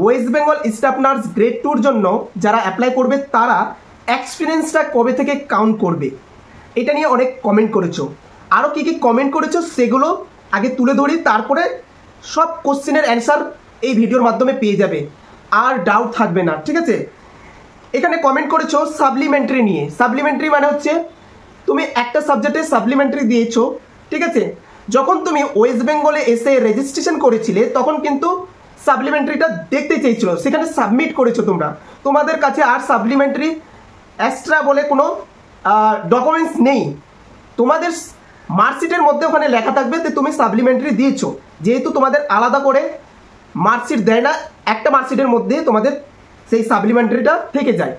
West Bengal staff nurse grade 2-র জন্য যারা অ্যাপ্লাই করবে তারা এক্সপিরিয়েন্সটা কবে থেকে কাউন্ট করবে, এটা নিয়ে অনেক কমেন্ট করেছো। আরও কী কী কমেন্ট করেছো সেগুলো আগে তুলে ধরি, তারপরে সব কোশ্চেনের অ্যান্সার এই ভিডিওর মাধ্যমে পেয়ে যাবে, আর ডাউট থাকবে না, ঠিক আছে। এখানে কমেন্ট করেছো সাপ্লিমেন্টারি নিয়ে। সাপ্লিমেন্টারি মানে হচ্ছে তুমি একটা সাবজেক্টে সাপ্লিমেন্টারি দিয়েছো, ঠিক আছে। যখন তুমি ওয়েস্ট বেঙ্গলে এসে রেজিস্ট্রেশন করেছিলে তখন কিন্তু সাপ্লিমেন্টারিটা দেখতে চেয়েছিল, সেখানে সাবমিট করেছো তোমরা। তোমাদের কাছে আর সাপ্লিমেন্টারি এক্সট্রা বলে কোনো ডকুমেন্টস নেই। তোমাদের মার্কশিটের মধ্যে ওখানে লেখা থাকবে যে তুমি সাপ্লিমেন্টারি দিয়েছো, যেহেতু তোমাদের আলাদা করে মার্কশিট দেয় না, একটা মার্কশিটের মধ্যে তোমাদের সেই সাপ্লিমেন্টারিটা থেকে যায়।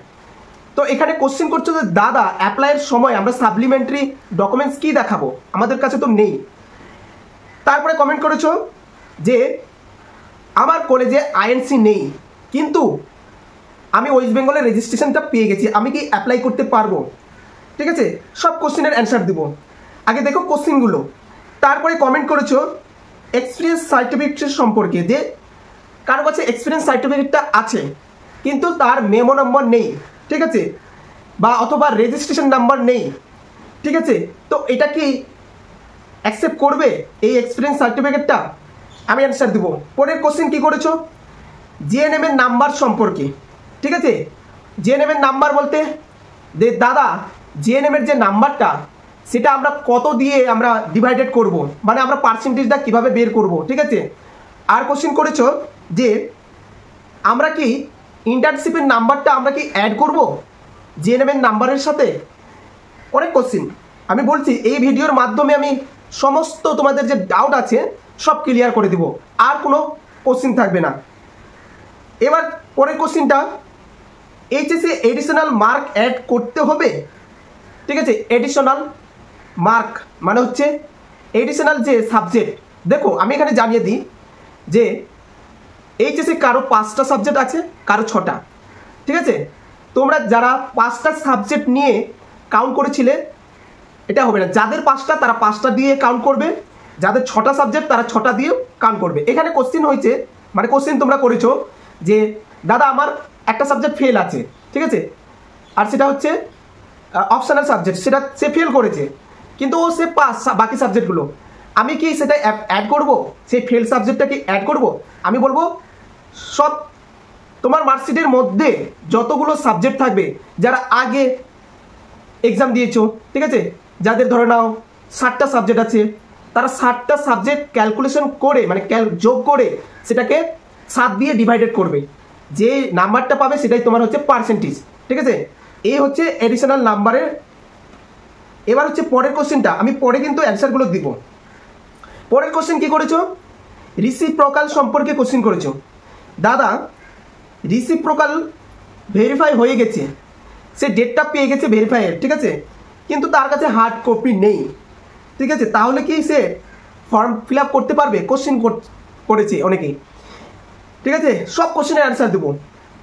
তো এখানে কোশ্চেন করছো যে দাদা অ্যাপ্লাইয়ের সময় আমরা সাপ্লিমেন্টারি ডকুমেন্টস কী দেখাবো, আমাদের কাছে তো নেই। তারপরে কমেন্ট করেছো যে আমার কলেজে আইএনসি নেই, কিন্তু আমি ওয়েস্ট বেঙ্গলের রেজিস্ট্রেশনটা পেয়ে গেছি, আমি কি অ্যাপ্লাই করতে পারবো, ঠিক আছে। সব কোশ্চেনের অ্যান্সার দিব, আগে দেখো কোশ্চেনগুলো। তারপরে কমেন্ট করেছো এক্সপিরিয়েন্স সার্টিফিকেট সম্পর্কে, যে কারো কাছে এক্সপিরিয়েন্স সার্টিফিকেটটা আছে কিন্তু তার মেমো নম্বর নেই, ঠিক আছে, বা অথবা রেজিস্ট্রেশন নাম্বার নেই, ঠিক আছে। তো এটা কি অ্যাকসেপ্ট করবে এই এক্সপিরিয়েন্স সার্টিফিকেটটা? আমি অ্যান্সার দেবো। পরের কোশ্চেন কী করেছো জিএনএম এর নাম্বার সম্পর্কে, ঠিক আছে। জিএনএম এর নাম্বার বলতে যে দাদা জিএনএম এর যে নাম্বারটা সেটা আমরা কত দিয়ে আমরা ডিভাইডেড করব, মানে আমরা পার্সেন্টেজটা কিভাবে বের করব, ঠিক আছে। আর কোশ্চেন করেছো যে আমরা কি ইন্টার্নশিপের নাম্বারটা আমরা কি অ্যাড করব জিএনএম এর নাম্বারের সাথে। অনেক কোশ্চেন আমি বলছি এই ভিডিওর মাধ্যমে আমি সমস্ত তোমাদের যে ডাউট আছে সব ক্লিয়ার করে দিব, আর কোনো কোশ্চেন থাকবে না। এবার পরের কোশ্চেনটা এইচএসে এডিশনাল মার্ক অ্যাড করতে হবে, ঠিক আছে। এডিশনাল মার্ক মানে হচ্ছে এডিশনাল যে সাবজেক্ট। দেখো আমি এখানে জানিয়ে দিই যে এইচএসে কারো 5টা সাবজেক্ট আছে, কারো 6টা, ঠিক আছে। তোমরা যারা 5টা সাবজেক্ট নিয়ে কাউন্ট করেছিলে এটা হবে না, যাদের 5টা তারা 5টা দিয়ে কাউন্ট করবে, যাদের 6টা সাবজেক্ট তারা 6টা দিয়ে কাউন্ট করবে। এখানে কোশ্চেন হয়েছে, মানে কোশ্চেন তোমরা করেছো যে দাদা আমার একটা সাবজেক্ট ফেল আছে, ঠিক আছে, আর সেটা হচ্ছে অপশনাল সাবজেক্ট, সেটা সে ফেল করেছে কিন্তু ও সে পাস বাকি সাবজেক্টগুলো, আমি কি সেটা অ্যাড করব, সেই ফেল সাবজেক্টটা কি অ্যাড করব? আমি বলবো সব তোমার মার্কশিটের মধ্যে যতগুলো সাবজেক্ট থাকবে যারা আগে এক্সাম দিয়েছো, ঠিক আছে, যাদের ধরে নাও 60টা সাবজেক্ট আছে, তারা 60টা সাবজেক্ট ক্যালকুলেশন করে মানে যোগ করে সেটাকে 7 দিয়ে ডিভাইডেড করবে, যে নাম্বারটা পাবে সেটাই তোমার হচ্ছে পার্সেন্টেজ, ঠিক আছে। এই হচ্ছে এডিশনাল নাম্বারের। এবার হচ্ছে পরের কোশ্চেনটা, আমি পরে কিন্তু অ্যান্সারগুলো দিব। পরের কোশ্চেন কি করেছো রিসিপ্রোকাল সম্পর্কে কোশ্চেন করেছো। দাদা রিসিপ্রোকাল ভেরিফাই হয়ে গেছে, সে ডেটটা পেয়ে গেছে ভেরিফাইয়ের, ঠিক আছে, কিন্তু তার কাছে হার্ড কপি নেই, ঠিক আছে, তাহলে কি সে ফর্ম ফিল আপ করতে পারবে? কোশ্চেন করেছে অনেকেই, ঠিক আছে, সব কোশ্চেনের অ্যান্সার দেবো।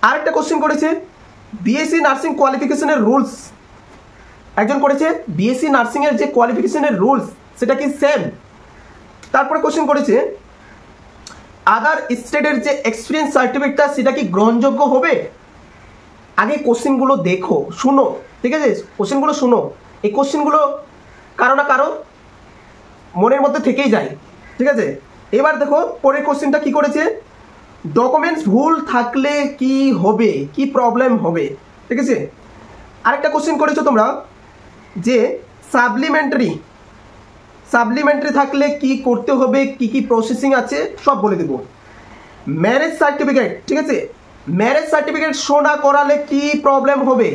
আরেকটা কোশ্চেন করেছে বিএসসি নার্সিং কোয়ালিফিকেশনের রুলস, একজন করেছে বিএসসি নার্সিংয়ের যে কোয়ালিফিকেশনের রুলস সেটা কি সেম। তারপরে কোশ্চেন করেছে আদার স্টেটের যে এক্সপিরিয়েন্স সার্টিফিকেটটা সেটা কি গ্রহণযোগ্য হবে। আগে কোশ্চেনগুলো দেখো, শুনো, ঠিক আছে, কোশ্চেনগুলো শুনো, এই কোশ্চেনগুলো কারো না কারো মনের মধ্যে থেকেই যায়, ঠিক আছে। এবার দেখো পরের কোশ্চেনটা কি করেছে ডকুমেন্টস ভুল থাকলে কি হবে, কি প্রবলেম হবে, ঠিক আছে। আরেকটা কোশ্চেন করেছো তোমরা যে সাপ্লিমেন্টারি থাকলে কি করতে হবে, কি কি প্রসেসিং আছে সব বলে দেবো। ম্যারেজ সার্টিফিকেট, ঠিক আছে, ম্যারেজ সার্টিফিকেট শো না করালে কি প্রবলেম হবে,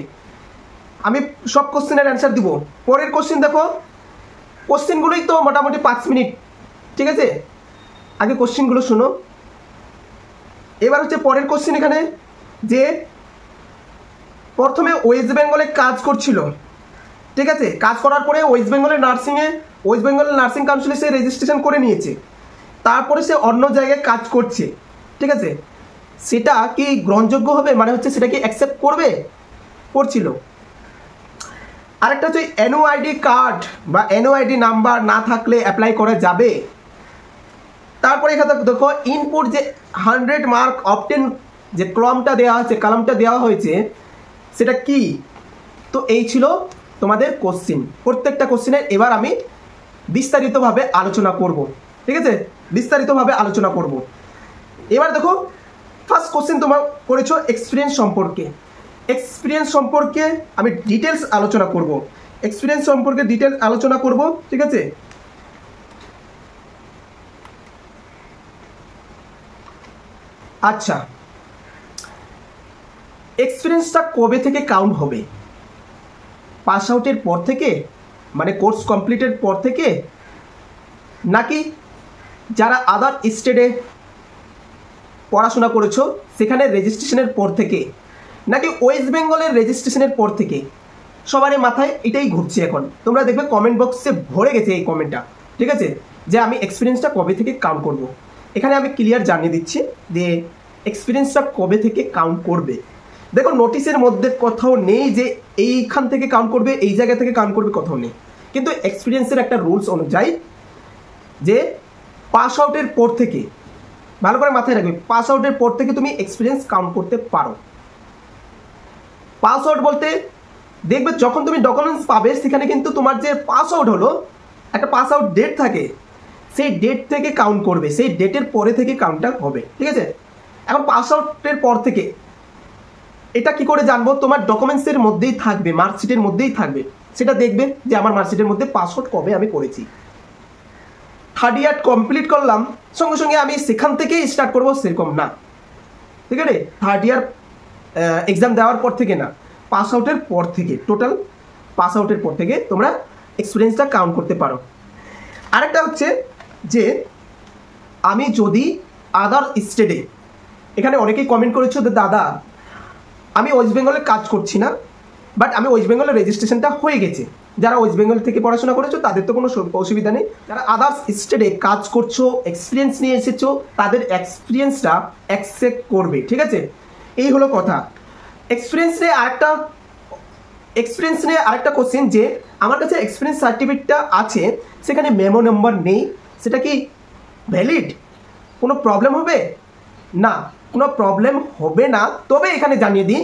আমি সব কোশ্চেনের অ্যান্সার দিব। পরের কোশ্চেন দেখো, কোশ্চেনগুলোই তো মোটামুটি 5 মিনিট, ঠিক আছে, আগে কোশ্চেনগুলো শুনো। এবার হচ্ছে পরের কোশ্চেন এখানে যে প্রথমে ওয়েস্ট বেঙ্গলে কাজ করছিল, ঠিক আছে, কাজ করার পরে ওয়েস্ট বেঙ্গলের নার্সিং কাউন্সিলে সে রেজিস্ট্রেশন করে নিয়েছে, তারপরে সে অন্য জায়গায় কাজ করছে, ঠিক আছে, সেটা কি গ্রহণযোগ্য হবে, মানে হচ্ছে সেটা কি অ্যাকসেপ্ট করছিল। আরেকটা হচ্ছে এনওআইডি কার্ড বা এনওআইডি নাম্বার না থাকলে অ্যাপ্লাই করা যাবে। তারপরে এখানে দেখো ইনপুট যে 100 মার্ক অবটেন যে কলামটা দেওয়া হয়েছে সেটা কি। তো এই ছিল তোমাদের কোশ্চিন। প্রত্যেকটা কোশ্চিনের এবার আমি বিস্তারিতভাবে আলোচনা করব, ঠিক আছে, বিস্তারিতভাবে আলোচনা করব। এবার দেখো, ফার্স্ট কোশ্চেন তোমার করেছো এক্সপিরিয়েন্স সম্পর্কে। এক্সপিরিয়েন্স সম্পর্কে আমি ডিটেলস আলোচনা করব, এক্সপিরিয়েন্স সম্পর্কে ডিটেলস আলোচনা করব, ঠিক আছে। আচ্ছা, এক্সপিরিয়েন্সটা কবে থেকে কাউন্ট হবে? পাস আউটের পর থেকে, মানে কোর্স কমপ্লিটের পর থেকে, নাকি যারা আদার স্টেটে পড়াশোনা করেছো সেখানে রেজিস্ট্রেশনের পর থেকে, নাকি ওয়েস্ট বেঙ্গলের রেজিস্ট্রেশনের পর থেকে? সবারই মাথায় এটাই ঘুরছে এখন। তোমরা দেখবে কমেন্ট বক্সে ভরে গেছে এই কমেন্টটা, ঠিক আছে, যে আমি এক্সপিরিয়েন্সটা কবে থেকে কাউন্ট করব। এখানে আমি ক্লিয়ার জানিয়ে দিচ্ছি যে এক্সপিরিয়েন্সটা কবে থেকে কাউন্ট করবে। দেখো, নোটিশের মধ্যে কোথাও নেই যে এইখান থেকে কাউন্ট করবে, এই জায়গা থেকে কাউন্ট করবে, কোথাও নেই। কিন্তু এক্সপিরিয়েন্সের একটা রুলস অনুযায়ী যে পাস আউটের পর থেকে, ভালো করে মাথায় রাখবে, পাস আউটের পর থেকে তুমি এক্সপিরিয়েন্স কাউন্ট করতে পারো। পাস আউট বলতে দেখবে যখন তুমি ডকুমেন্টস পাবে সেখানে কিন্তু তোমার যে পাস আউট হলো একটা পাস আউট ডেট থাকে, সেই ডেট থেকে কাউন্ট করবে, সেই ডেটের পরে থেকে কাউন্টটা হবে, ঠিক আছে। এখন পাস আউটের পর থেকে এটা কি করে জানবো? তোমার ডকুমেন্টসের মধ্যেই থাকবে, মার্কশিটের মধ্যেই থাকবে, সেটা দেখবে যে আমার মার্কশিটের মধ্যে পাস আউট কবে আমি করেছি। থার্ড ইয়ার কমপ্লিট করলাম সঙ্গে সঙ্গে আমি সেখান থেকেই স্টার্ট করবো সেরকম না, ঠিক আছে। থার্ড ইয়ার এক্সাম দেওয়ার পর থেকে না, পাস আউটের পর থেকে, টোটাল পাস আউটের পর থেকে তোমরা এক্সপিরিয়েন্সটা কাউন্ট করতে পারো। আরেকটা হচ্ছে যে আমি যদি আদার স্টেটে, এখানে অনেকেই কমেন্ট করেছো যে দাদা আমি ওয়েস্ট বেঙ্গলে কাজ করছি না, বাট আমি ওয়েস্ট বেঙ্গলের রেজিস্ট্রেশনটা হয়ে গেছে। যারা ওয়েস্ট বেঙ্গল থেকে পড়াশোনা করেছো তাদের তো কোনো অসুবিধা নেই। যারা আদার্স স্টেটে কাজ করছো, এক্সপিরিয়েন্স নিয়ে এসেছো, তাদের এক্সপিরিয়েন্সটা অ্যাকসেপ্ট করবে, ঠিক আছে। এই হলো কথা। এক্সপিরিয়েন্স নিয়ে আরেকটা কোশ্চেন যে আমার কাছে এক্সপিরিয়েন্স সার্টিফিকেটটা আছে, সেখানে মেমো নাম্বার নেই, সেটা কি ভ্যালিড? কোনো প্রবলেম হবে না? কোনো প্রবলেম হবে না। তবে এখানে জানিয়ে দিই,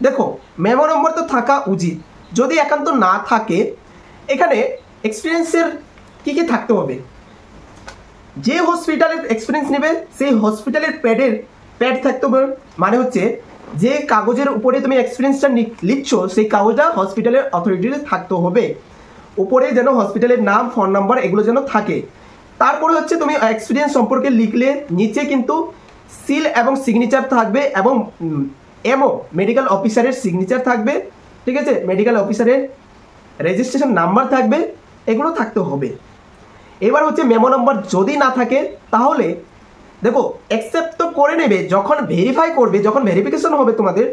দেখো মেমো নম্বর তো থাকা উচিত। যদি একান্ত না থাকে, এখানে এক্সপিরিয়েন্সের কী কী থাকতে হবে? যে হসপিটালের এক্সপিরিয়েন্স নেবে সেই হসপিটালের প্যাড থাকতে হবে, মানে হচ্ছে যে কাগজের উপরে তুমি এক্সপিরিয়েন্সটা লিখছো সেই কাগজটা হসপিটালের অথরিটিতে থাকতে হবে। উপরে যেন হসপিটালের নাম, ফোন নাম্বার এগুলো যেন থাকে। তারপরে হচ্ছে তুমি এক্সপিরিয়েন্স সম্পর্কে লিখলে নিচে কিন্তু সিল এবং সিগনেচার থাকবে, এবং এমও মেডিকেল অফিসারের সিগনেচার থাকবে, ঠিক আছে, মেডিকেল অফিসারের রেজিস্ট্রেশন নাম্বার থাকবে, এগুলো থাকতে হবে। এবার হচ্ছে মেমো নাম্বার যদি না থাকে তাহলে দেখো অ্যাকসেপ্ট তো করে নেবে, যখন ভেরিফাই করবে, যখন ভেরিফিকেশন হবে তোমাদের,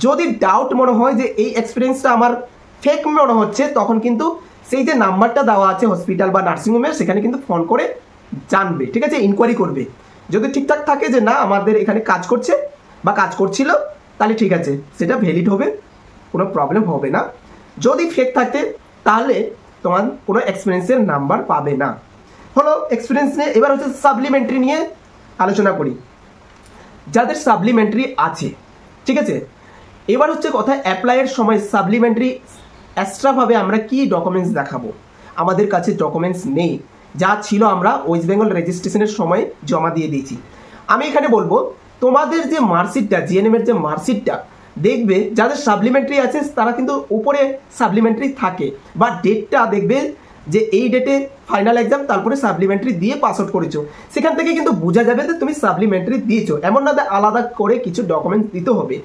যদি ডাউট মনে হয় যে এই এক্সপিরিয়েন্সটা আমার ফেক মনে হচ্ছে, তখন কিন্তু সেই যে নাম্বারটা দেওয়া আছে হসপিটাল বা নার্সিংহোমের, সেখানে কিন্তু ফোন করে জানবে, ঠিক আছে, ইনকোয়ারি করবে। যদি ঠিকঠাক থাকে যে না আমাদের এখানে কাজ করছে বা কাজ করছিল, তাহলে ঠিক আছে, সেটা ভ্যালিড হবে, কোনো প্রবলেম হবে না। যদি ফেক থাকে তাহলে তোমার কোনো এক্সপিরিয়েন্সের নাম্বার পাবে না। হলো এক্সপিরিয়েন্স নিয়ে। এবার হচ্ছে সাপ্লিমেন্টারি নিয়ে আলোচনা করি। যাদের সাপ্লিমেন্টারি আছে, ঠিক আছে, এবার হচ্ছে কথা অ্যাপ্লাইয়ের সময় সাপ্লিমেন্টারি এক্সট্রাভাবে আমরা কি ডকুমেন্টস দেখাবো? আমাদের কাছে ডকুমেন্টস নেই, যা ছিল আমরা ওয়েস্ট বেঙ্গল রেজিস্ট্রেশনের সময় জমা দিয়ে দিয়েছি। আমি এখানে বলবো তোমাদের যে মার্কশিটটা, জিএনএম এর যে মার্কশিটটা দেখবে, যাদের সাপ্লিমেন্টারি আছে তারা কিন্তু উপরে সাপ্লিমেন্টারি থাকে, বা ডেটটা দেখবে যে এই ডেটে ফাইনাল এক্সাম, তারপরে সাপ্লিমেন্টারি দিয়ে পাস আউট করেছো, সেখান থেকে কিন্তু বোঝা যাবে যে তুমি সাপ্লিমেন্টারি দিয়েছো। এমন না যে আলাদা করে কিছু ডকুমেন্টস দিতে হবে।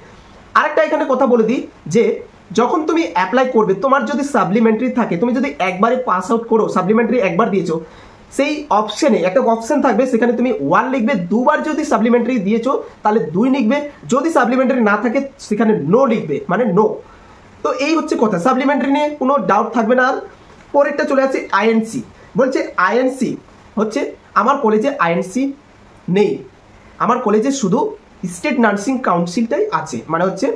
আরেকটা এখানে কথা বলে দিই যে যখন তুমি অ্যাপ্লাই করবে, তোমার যদি সাপ্লিমেন্টারি থাকে, তুমি যদি একবারে পাস আউট করো, সাপ্লিমেন্টারি একবার দিয়েছো, সেই অপশনে একটা অপশন থাকবে, সেখানে তুমি 1 লিখবে। দুবার যদি সাপ্লিমেন্টারি দিয়েছো তাহলে 2 লিখবে। যদি সাপ্লিমেন্টারি না থাকে সেখানে নো লিখবে, মানে নো। তো এই হচ্ছে কথা, সাপ্লিমেন্টারি নিয়ে কোনো ডাউট থাকবে না। আর পরেরটা চলে আসছে আইএনসি। বলছে আইএনসি হচ্ছে আমার কলেজে আইএনসি নেই, আমার কলেজে শুধু স্টেট নার্সিং কাউন্সিলটাই আছে, মানে হচ্ছে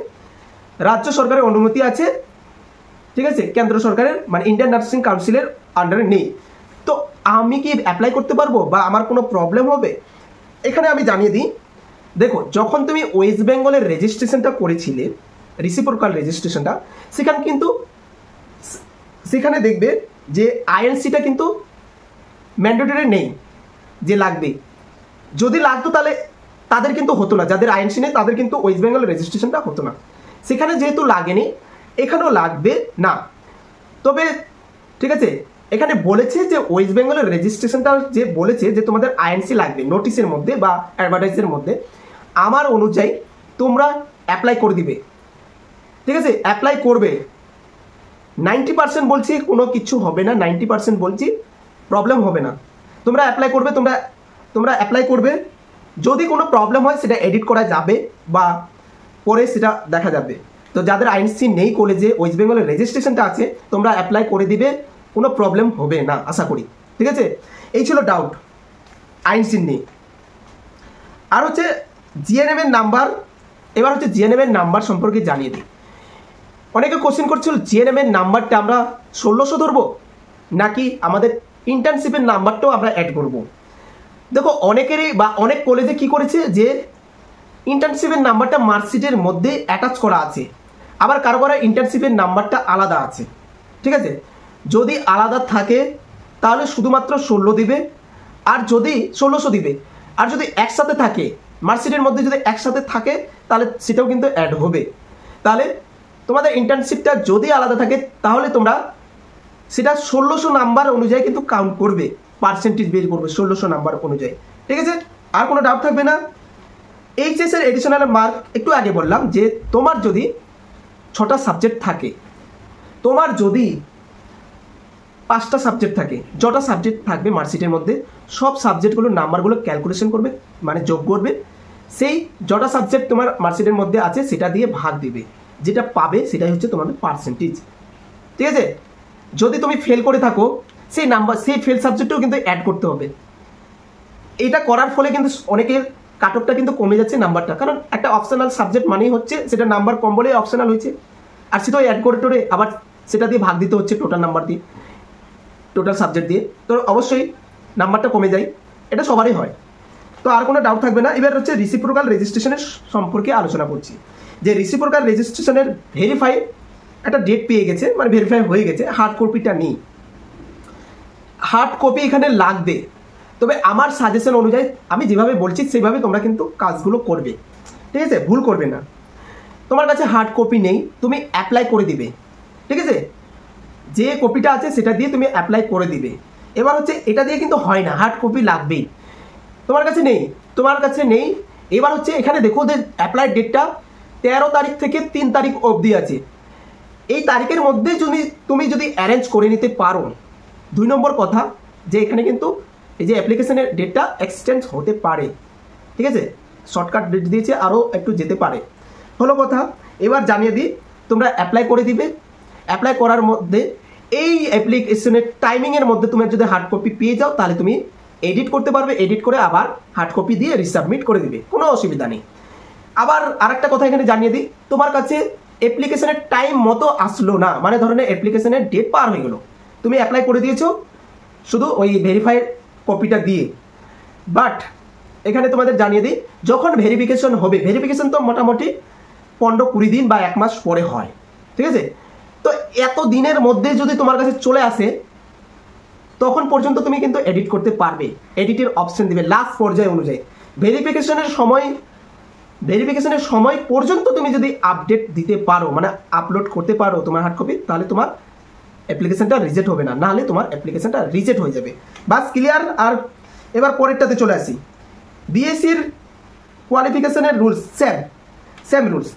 রাজ্য সরকারের অনুমতি আছে, ঠিক আছে, কেন্দ্র সরকারের মানে ইন্ডিয়ান নার্সিং কাউন্সিলের আন্ডারে নেই। তো আমি কি অ্যাপ্লাই করতে পারবো বা আমার কোনো প্রবলেম হবে? এখানে আমি জানিয়ে দিই দেখো যখন তুমি ওয়েস্ট বেঙ্গলের রেজিস্ট্রেশনটা করেছিলে, রিসিপ্রোকাল রেজিস্ট্রেশনটা, সেখানে দেখবে যে আইএনসিটা কিন্তু ম্যান্ডেটরি নেই যে লাগবে। যদি লাগতো তাহলে তাদের কিন্তু হতো না, যাদের আইএনসি নেই তাদের কিন্তু ওয়েস্ট বেঙ্গল রেজিস্ট্রেশনটা হতো না। সেখানে যেহেতু লাগেনি, এখানেও লাগবে না। তবে ঠিক আছে, এখানে বলেছে যে ওয়েস্ট বেঙ্গলের রেজিস্ট্রেশনটা যে বলেছে যে তোমাদের আইএনসি লাগবে নোটিশের মধ্যে বা অ্যাডভার্টাইজের মধ্যে, আমার অনুযায়ী তোমরা অ্যাপ্লাই করে দিবে। ঠিক আছে, অ্যাপ্লাই করবে। 90% বলছি কোনো কিছু হবে না, 90% বলছি প্রবলেম হবে না। তোমরা অ্যাপ্লাই করবে, তোমরা অ্যাপ্লাই করবে। যদি কোনো প্রবলেম হয় সেটা এডিট করা যাবে বা পরে সেটা দেখা যাবে। তো যাদের আইএনসি নেই কলেজে, ওয়েস্ট বেঙ্গলের রেজিস্ট্রেশনটা আছে, তোমরা অ্যাপ্লাই করে দিবে, কোনো প্রবলেম হবে না আশা করি। ঠিক আছে, এই ছিল ডাউট আইএনসি নিয়ে। আর হচ্ছে জিএনএম এর নাম্বার। এবার হচ্ছে জিএনএম এর নাম্বার সম্পর্কে জানিয়ে দিই। অনেকে কোশ্চেন করছিল জিএনএম এর নাম্বারটা আমরা 1600 ধরবো নাকি আমাদের ইন্টার্নশিপের নাম্বারটাও আমরা অ্যাড করব। দেখো অনেকেরই বা অনেক কলেজে কি করেছে যে ইন্টার্নশিপের নাম্বারটা মার্কশিটের মধ্যে অ্যাটাচ করা আছে, আবার কারো কারো ইন্টার্নশিপের নাম্বারটা আলাদা আছে। ঠিক আছে, যদি আলাদা থাকে তাহলে শুধুমাত্র 16 দিবে, আর যদি 1600 দিবে। আর যদি একসাথে থাকে মার্কশিটের মধ্যে, যদি একসাথে থাকে তাহলে সেটাও কিন্তু অ্যাড হবে। তাহলে তোমাদের ইন্টার্নশিপটা যদি আলাদা থাকে তাহলে তোমরা সেটা 1600 নাম্বার অনুযায়ী কিন্তু কাউন্ট করবে, পার্সেন্টেজ বের করবে 1600 নাম্বার অনুযায়ী। ঠিক আছে, আর কোনো ডাউট থাকবে না। এইচএস এর এডিশনাল মার্ক একটু আগে বললাম যে তোমার যদি 6টা সাবজেক্ট থাকে, তোমার যদি 5টা সাবজেক্ট থাকে, যটা সাবজেক্ট থাকবে মার্কশিটের মধ্যে সব সাবজেক্টগুলোর নাম্বারগুলো ক্যালকুলেশন করবে, মানে যোগ করবে। সেই যটা সাবজেক্ট তোমার মার্কশিটের মধ্যে আছে সেটা দিয়ে ভাগ দিবে, যেটা পাবে সেটাই হচ্ছে তোমাদের পার্সেন্টেজ। ঠিক আছে, যদি তুমি ফেল করে থাকো সেই নাম্বার, সেই ফেল সাবজেক্টও কিন্তু অ্যাড করতে হবে। এটা করার ফলে কিন্তু অনেকের কাট অফটা কিন্তু কমে যাচ্ছে নাম্বারটা, কারণ একটা অপশনাল সাবজেক্ট মানেই হচ্ছে সেটা নাম্বার কম বলে অপশনাল হয়েছে, আর সেটাও অ্যাড করে টোরে আবার সেটা দিয়ে ভাগ দিতে হচ্ছে টোটাল নাম্বার দিয়ে, টোটাল সাবজেক্ট দিয়ে। তো অবশ্যই নাম্বারটা কমে যায়, এটা সবারই হয়। তো আর কোনো ডাউট থাকবে না। এবার হচ্ছে রিসিপ্রোকাল রেজিস্ট্রেশনের সম্পর্কে আলোচনা করছি। যে রিসিপ্রোকাল রেজিস্ট্রেশনের ভেরিফাই একটা ডেট পেয়ে গেছে, মানে ভেরিফাই হয়ে গেছে, হার্ড কপিটা নেই। হার্ড কপি এখানে লাগবে, তবে আমার সাজেশন অনুযায়ী আমি যেভাবে বলছি সেইভাবে তোমরা কিন্তু কাজগুলো করবে। ঠিক আছে, ভুল করবে না। তোমার কাছে হার্ড কপি নেই, তুমি অ্যাপ্লাই করে দিবে। ঠিক আছে, যে কপিটা আছে সেটা দিয়ে তুমি অ্যাপ্লাই করে দিবে। এবার হচ্ছে এটা দিয়ে কিন্তু হয় না, হার্ড কপি লাগবেই। তোমার কাছে নেই। এবার হচ্ছে এখানে দেখো যে অ্যাপ্লাই ডেটটা 13 তারিখ থেকে 3 তারিখ অবধি আছে। এই তারিখের মধ্যে তুমি যদি অ্যারেঞ্জ করে নিতে পারো, 2 নম্বর কথা যে এখানে কিন্তু এই যে অ্যাপ্লিকেশনের ডেটটা এক্সটেন্ড হতে পারে। ঠিক আছে, শর্টকাট ডেট দিয়েছে, আরও একটু যেতে পারে, হলো কথা। এবার জানিয়ে দিই, তোমরা অ্যাপ্লাই করে দিবে। অ্যাপ্লাই করার মধ্যে এই অ্যাপ্লিকেশনের টাইমিংয়ের মধ্যে তুমি যদি হার্ড কপি পেয়ে যাও তাহলে তুমি এডিট করতে পারবে, এডিট করে আবার হার্ড কপি দিয়ে রিসাবমিট করে দিবে, কোনো অসুবিধা নেই। আবার আরেকটা কথা এখানে জানিয়ে দিই, তোমার কাছে অ্যাপ্লিকেশনের টাইম মতো আসলো না, মানে ধরনের অ্যাপ্লিকেশনের ডেট পার হয়ে গেলো, তুমি অ্যাপ্লাই করে দিয়েছো শুধু ওই ভেরিফাইড কপিটা দিয়ে, বাট এখানে তোমাদের জানিয়ে দিই যখন ভেরিফিকেশন হবে, ভেরিফিকেশন তো মোটামুটি 15-20 দিন বা 1 মাস পরে হয়। ঠিক আছে, তো এত দিনের মধ্যে যদি তোমার কাছে চলে আসে তখন পর্যন্ত তুমি কিন্তু এডিট করতে পারবে, এডিটের অপশন দিবে লাস্ট পর্যায়ে অনুযায়ী। ভেরিফিকেশনের সময় পর্যন্ত তুমি যদি আপডেট দিতে পারো, মানে আপলোড করতে পারো তোমার হার্ড কপি, তাহলে তোমার অ্যাপ্লিকেশনটা রিজেক্ট হবে না, নাহলে তোমার অ্যাপ্লিকেশনটা রিজেক্ট হয়ে যাবে। বাস ক্লিয়ার। আর এবার পরেরটাতে চলে আসি। বিএসসির কোয়ালিফিকেশনের রুলস সেম রুলস।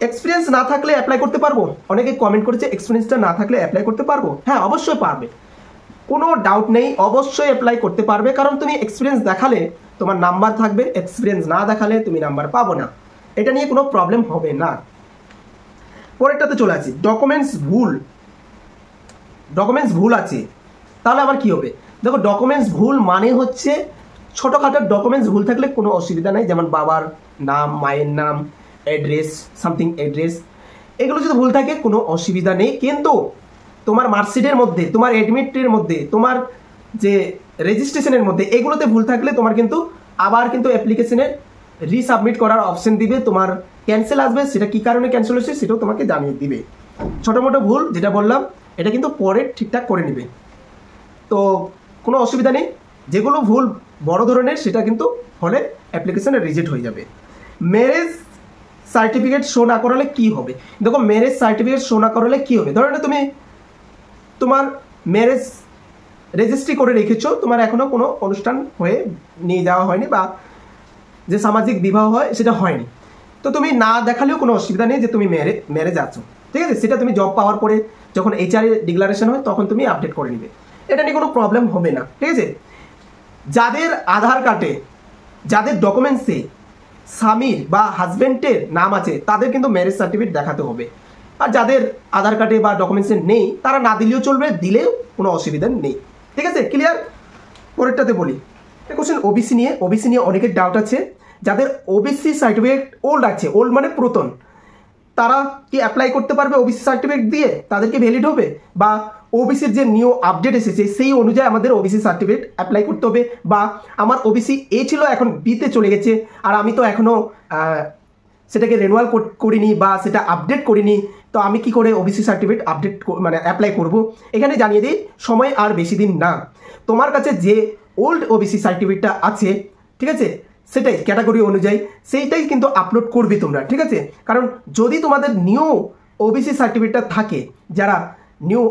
এক্সপিরিয়েন্স না থাকলে অ্যাপ্লাই করতে পারবো? অনেকে কমেন্ট করেছে এক্সপিরিয়েন্সটা না থাকলে অ্যাপ্লাই করতে পারবো। হ্যাঁ, অবশ্যই পারবে, কোনো ডাউট নেই, অবশ্যই অ্যাপ্লাই করতে পারবে, কারণ তুমি এক্সপিরিয়েন্স দেখালে তোমার নাম্বার থাকবে, এক্সপিরিয়েন্স না দেখালে তুমি নাম্বার পাবো না, এটা নিয়ে কোনো প্রবলেম হবে না। পরেরটাতে চলে আসি। ডকুমেন্টস ভুল আছে, তাহলে আবার কি হবে? দেখো, ডকুমেন্টস ভুল মানে হচ্ছে ছোটোখাটো ডকুমেন্টস ভুল থাকলে কোনো অসুবিধা নেই, যেমন বাবার নাম, মায়ের নাম, অ্যাড্রেস, সামথিং অ্যাড্রেস, এগুলো যদি ভুল থাকে কোনো অসুবিধা নেই। কিন্তু তোমার মার্কশিটের মধ্যে, তোমার অ্যাডমিটের মধ্যে, তোমার যে রেজিস্ট্রেশনের মধ্যে এগুলোতে ভুল থাকলে তোমার কিন্তু আবার কিন্তু অ্যাপ্লিকেশনের রিসাবমিট করার অপশন দিবে, তোমার ক্যান্সেল আসবে, সেটা কী কারণে ক্যান্সেল হচ্ছে সেটাও তোমাকে জানিয়ে দিবে। ছোটো মোটো ভুল যেটা বললাম এটা কিন্তু পরে ঠিকঠাক করে নেবে, তো কোনো অসুবিধা নেই। যেগুলো ভুল বড় ধরনের সেটা কিন্তু হলে অ্যাপ্লিকেশনে রিজেক্ট হয়ে যাবে। ম্যারেজ সার্টিফিকেট শো না করালে কী হবে? দেখো, ম্যারেজ সার্টিফিকেট শো না করালে কী হবে, ধরো না তুমি তোমার ম্যারেজ রেজিস্ট্রি করে রেখেছো, তোমার এখনও কোনো অনুষ্ঠান হয়ে নিয়ে যাওয়া হয়নি বা যে সামাজিক বিবাহ হয় সেটা হয়নি, তো তুমি না দেখালেও কোনো অসুবিধা নেই যে তুমি ম্যারেজ আছো, ঠিক আছে? সেটা তুমি জব পাওয়ার পরে যখন HR ডিক্লারেশন হয় তখন তুমি আপডেট করে নিবে, এটা নিয়ে কোনো প্রবলেম হবে না, ঠিক আছে? যাদের আধার কার্ডে, যাদের ডকুমেন্টসে স্বামীর বা হাজব্যান্ডের নাম আছে তাদের কিন্তু ম্যারেজ সার্টিফিকেট দেখাতে হবে, আর যাদের আধার কার্ডে বা ডকুমেন্টসে নেই তারা না দিলেও চলবে, দিলেও কোনো অসুবিধা নেই, ঠিক আছে? ক্লিয়ার? পরেরটাতে বলি, কোশ্চেন ওবিসি নিয়ে অনেকের ডাউট আছে। যাদের ওবিসি সার্টিফিকেট ওল্ড আছে, ওল্ড মানে পুরাতন, তারা কি অ্যাপ্লাই করতে পারবে ওবিসি সার্টিফিকেট দিয়ে? তাদেরকে ভ্যালিড হবে? বা ওবিসির যে নিউ আপডেট এসেছে সেই অনুযায়ী আমাদের ওবিসি সার্টিফিকেট অ্যাপ্লাই করতে হবে? বা আমার ওবিসি এ ছিল এখন বিতে চলে গেছে আর আমি তো এখনও সেটাকে রেনুয়াল করিনি বা সেটা আপডেট করিনি, তো আমি কি করে ওবিসি সার্টিফিকেট আপডেট মানে অ্যাপ্লাই করব? এখানে জানিয়ে দিই, সময় আর বেশি দিন না। তোমার কাছে যে ওল্ড ওবিসি সার্টিফিকেটটা আছে, ঠিক আছে, সেটাই ক্যাটাগরি অনুযায়ী সেইটাই কিন্তু আপলোড করবে তোমরা, ঠিক আছে? কারণ যদি তোমাদের নিউ ওবিসি সার্টিফিকেটটা থাকে, যারা নিউ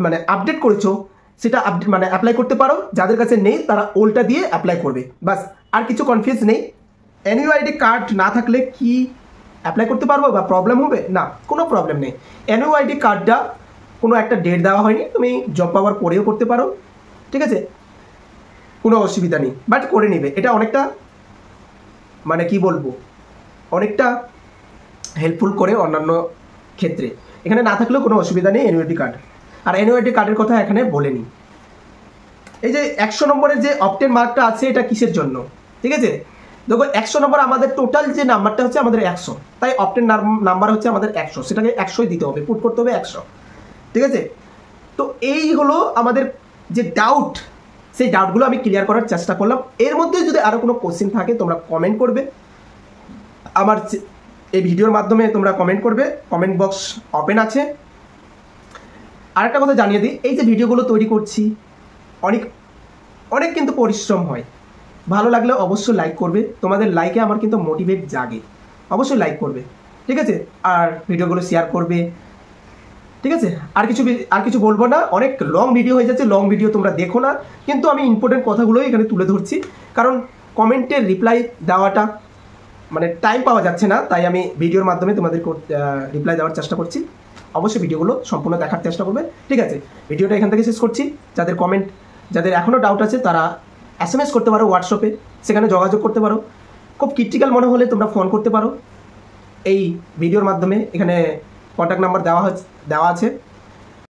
মানে আপডেট করেছো সেটা মানে অ্যাপ্লাই করতে পারো, যাদের কাছে নেই তারা ওল্ডটা দিয়ে অ্যাপ্লাই করবে, বাস। আর কিছু কনফিউজ নেই। NUID কার্ড না থাকলে কি অ্যাপ্লাই করতে পারবো বা প্রবলেম হবে? না, কোনো প্রবলেম নেই। NUID কার্ডটা কোনো একটা ডেট দেওয়া হয়নি, তুমি জব পাওয়ার পরেও করতে পারো, ঠিক আছে? কোনো অসুবিধা নেই, বাট করে নেবে। এটা অনেকটা মানে কি বলবো, অনেকটা হেল্পফুল করে অন্যান্য ক্ষেত্রে। এখানে না থাকলেও কোনো অসুবিধা নেই NUID কার্ড। আর NUID কার্ডের কথা এখানে বলেনি। এই যে 100 নম্বরের যে অপটেন মার্কটা আছে এটা কিসের জন্য, ঠিক আছে? দেখো, 100 নম্বর আমাদের টোটাল যে নাম্বারটা হচ্ছে আমাদের 100, তাই অপটেন নাম্বার হচ্ছে আমাদের 100, সেটাকে 100ই দিতে হবে, পুট করতে হবে 100, ঠিক আছে? তো এই হলো আমাদের যে ডাউট, সেই ডাউটগুলো আমি ক্লিয়ার করার চেষ্টা করলাম। এর মধ্যে যদি আরও কোনো কোশ্চেন থাকে তোমরা কমেন্ট করবে, আমার এই ভিডিওর মাধ্যমে তোমরা কমেন্ট করবে, কমেন্ট বক্স ওপেন আছে। আরেকটা কথা জানিয়ে দিই, এই যে ভিডিওগুলো তৈরি করছি অনেক অনেক কিন্তু পরিশ্রম হয়, ভালো লাগলে অবশ্যই লাইক করবে, তোমাদের লাইকে আমার কিন্তু মোটিভেট জাগে, অবশ্যই লাইক করবে, ঠিক আছে? আর ভিডিওগুলো শেয়ার করবে, ঠিক আছে? আর কিছু বলবো না, অনেক লং ভিডিও হয়ে যাচ্ছে, লং ভিডিও তোমরা দেখো না, কিন্তু আমি ইম্পর্টেন্ট কথাগুলোই এখানে তুলে ধরছি, কারণ কমেন্টের রিপ্লাই দেওয়াটা মানে টাইম পাওয়া যাচ্ছে না, তাই আমি ভিডিওর মাধ্যমে তোমাদের রিপ্লাই দেওয়ার চেষ্টা করছি। অবশ্যই ভিডিওগুলো সম্পূর্ণ দেখার চেষ্টা করবে, ঠিক আছে? ভিডিওটা এখান থেকে শেষ করছি। যাদের এখনও ডাউট আছে তারা SMS করতে পারো হোয়াটসঅ্যাপে, সেখানে যোগাযোগ করতে পারো। খুব ক্রিটিক্যাল মনে হলে তোমরা ফোন করতে পারো এই ভিডিওর মাধ্যমে, এখানে কন্ট্যাক্ট নাম্বার দেওয়া আছে।